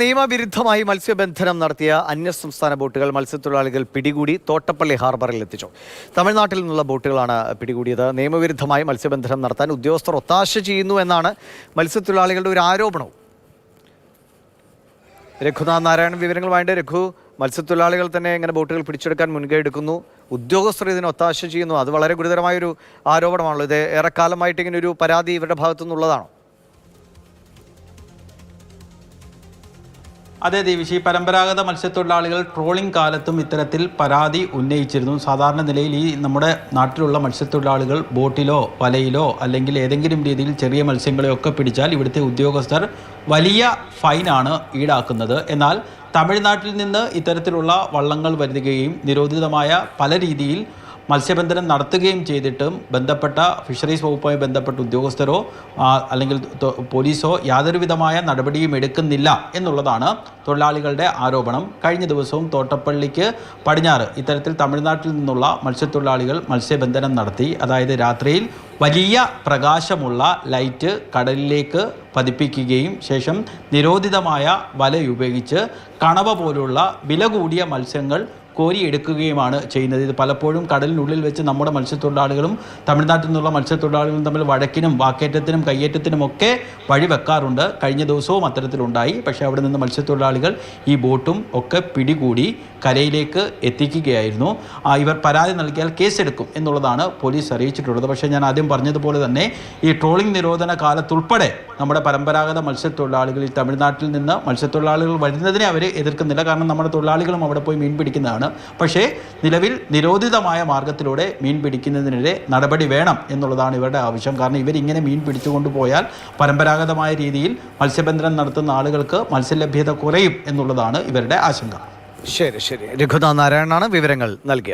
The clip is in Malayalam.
നിയമവിരുദ്ധമായി മത്സ്യബന്ധനം നടത്തിയ അന്യസംസ്ഥാന ബോട്ടുകൾ മത്സ്യത്തൊഴിലാളികൾ പിടികൂടി തോട്ടപ്പള്ളി ഹാർബറിൽ എത്തിച്ചു. തമിഴ്നാട്ടിൽ നിന്നുള്ള ബോട്ടുകളാണ് പിടികൂടിയത്. നിയമവിരുദ്ധമായി മത്സ്യബന്ധനം നടത്താൻ ഉദ്യോഗസ്ഥർ ഒത്താശ ചെയ്യുന്നു എന്നാണ് മത്സ്യത്തൊഴിലാളികളുടെ ഒരു ആരോപണവും. രഘുനാഥ് നാരായണൻ വിവരങ്ങളുമായിട്ട്. രഘു, മത്സ്യത്തൊഴിലാളികൾ തന്നെ ഇങ്ങനെ ബോട്ടുകൾ പിടിച്ചെടുക്കാൻ മുൻകൈ എടുക്കുന്നു, ഉദ്യോഗസ്ഥർ ഇതിന് ഒത്താശ ചെയ്യുന്നു. അത് വളരെ ഗുരുതരമായൊരു ആരോപണമാണല്ലോ. ഇത് ഏറെക്കാലമായിട്ട് ഇങ്ങനെ ഒരു പരാതി ഇവരുടെ ഭാഗത്തു നിന്നുള്ളതാണോ? അതെ ദേവിശി, പരമ്പരാഗത മത്സ്യത്തൊഴിലാളികൾ ട്രോളിംഗ് കാലത്തും ഇത്തരത്തിൽ പരാതി ഉന്നയിച്ചിരുന്നു. സാധാരണ നിലയിൽ ഈ നമ്മുടെ നാട്ടിലുള്ള മത്സ്യത്തൊഴിലാളികൾ ബോട്ടിലോ വലയിലോ അല്ലെങ്കിൽ ഏതെങ്കിലും രീതിയിൽ ചെറിയ മത്സ്യങ്ങളെയൊക്കെ പിടിച്ചാൽ ഇവിടുത്തെ ഉദ്യോഗസ്ഥർ വലിയ ഫൈനാണ് ഈടാക്കുന്നത്. എന്നാൽ തമിഴ്നാട്ടിൽ നിന്ന് ഇത്തരത്തിലുള്ള വള്ളങ്ങൾ വരികയും നിരോധിതമായ പല രീതിയിൽ മത്സ്യബന്ധനം നടത്തുകയും ചെയ്തിട്ടും ബന്ധപ്പെട്ട ഫിഷറീസ് വകുപ്പുമായി ബന്ധപ്പെട്ട ഉദ്യോഗസ്ഥരോ അല്ലെങ്കിൽ പോലീസോ യാതൊരുവിധമായ നടപടിയും എടുക്കുന്നില്ല എന്നുള്ളതാണ് തൊഴിലാളികളുടെ ആരോപണം. കഴിഞ്ഞ ദിവസവും തോട്ടപ്പള്ളിക്ക് പടിഞ്ഞാറ് ഇത്തരത്തിൽ തമിഴ്നാട്ടിൽ നിന്നുള്ള മത്സ്യത്തൊഴിലാളികൾ മത്സ്യബന്ധനം നടത്തി. അതായത് രാത്രിയിൽ വലിയ പ്രകാശമുള്ള ലൈറ്റ് കടലിലേക്ക് പതിപ്പിക്കുകയും ശേഷം നിരോധിതമായ വല ഉപയോഗിച്ച് കണവ പോലുള്ള വില കൂടിയ മത്സ്യങ്ങൾ കോരിയെടുക്കുകയുമാണ് ചെയ്യുന്നത്. ഇത് പലപ്പോഴും കടലിനുള്ളിൽ വെച്ച് നമ്മുടെ മത്സ്യത്തൊഴിലാളികളും തമിഴ്നാട്ടിൽ നിന്നുള്ള മത്സ്യത്തൊഴിലാളികളും തമ്മിൽ വഴക്കിനും വാക്കേറ്റത്തിനും കയ്യേറ്റത്തിനും ഒക്കെ വഴിവെക്കാറുണ്ട്. കഴിഞ്ഞ ദിവസവും അത്തരത്തിലുണ്ടായി. പക്ഷേ അവിടെ നിന്ന് മത്സ്യത്തൊഴിലാളികൾ ഈ ബോട്ടും ഒക്കെ പിടികൂടി കരയിലേക്ക് എത്തിക്കുകയായിരുന്നു. ഇവർ പരാതി നൽകിയാൽ കേസെടുക്കും എന്നുള്ളതാണ് പോലീസ് അറിയിച്ചിട്ടുള്ളത്. പക്ഷേ ഞാൻ ആദ്യം പറഞ്ഞതുപോലെ തന്നെ ഈ ട്രോളിംഗ് നിരോധന കാലത്തുൾപ്പെടെ നമ്മുടെ പരമ്പരാഗത മത്സ്യത്തൊഴിലാളികൾ ഈ തമിഴ്നാട്ടിൽ നിന്ന് മത്സ്യത്തൊഴിലാളികൾ വരുന്നതിനെ അവർ എതിർക്കുന്നില്ല. കാരണം നമ്മുടെ തൊഴിലാളികളും അവിടെ പോയി മീൻ പിടിക്കുന്നതാണ്. പക്ഷേ നിലവിൽ നിരോധിതമായ മാർഗത്തിലൂടെ മീൻ പിടിക്കുന്നതിനെതിരെ നടപടി വേണം എന്നുള്ളതാണ് ഇവരുടെ ആവശ്യം. കാരണം ഇവരിങ്ങനെ മീൻ പിടിച്ചുകൊണ്ട് പോയാൽ പരമ്പരാഗതമായ രീതിയിൽ മത്സ്യബന്ധനം നടത്തുന്ന ആളുകൾക്ക് മത്സ്യലഭ്യത കുറയും എന്നുള്ളതാണ് ഇവരുടെ ആശങ്ക. ശരി, രഘുനാഥ് നാരായണനാണ് വിവരങ്ങൾ നൽകിയത്.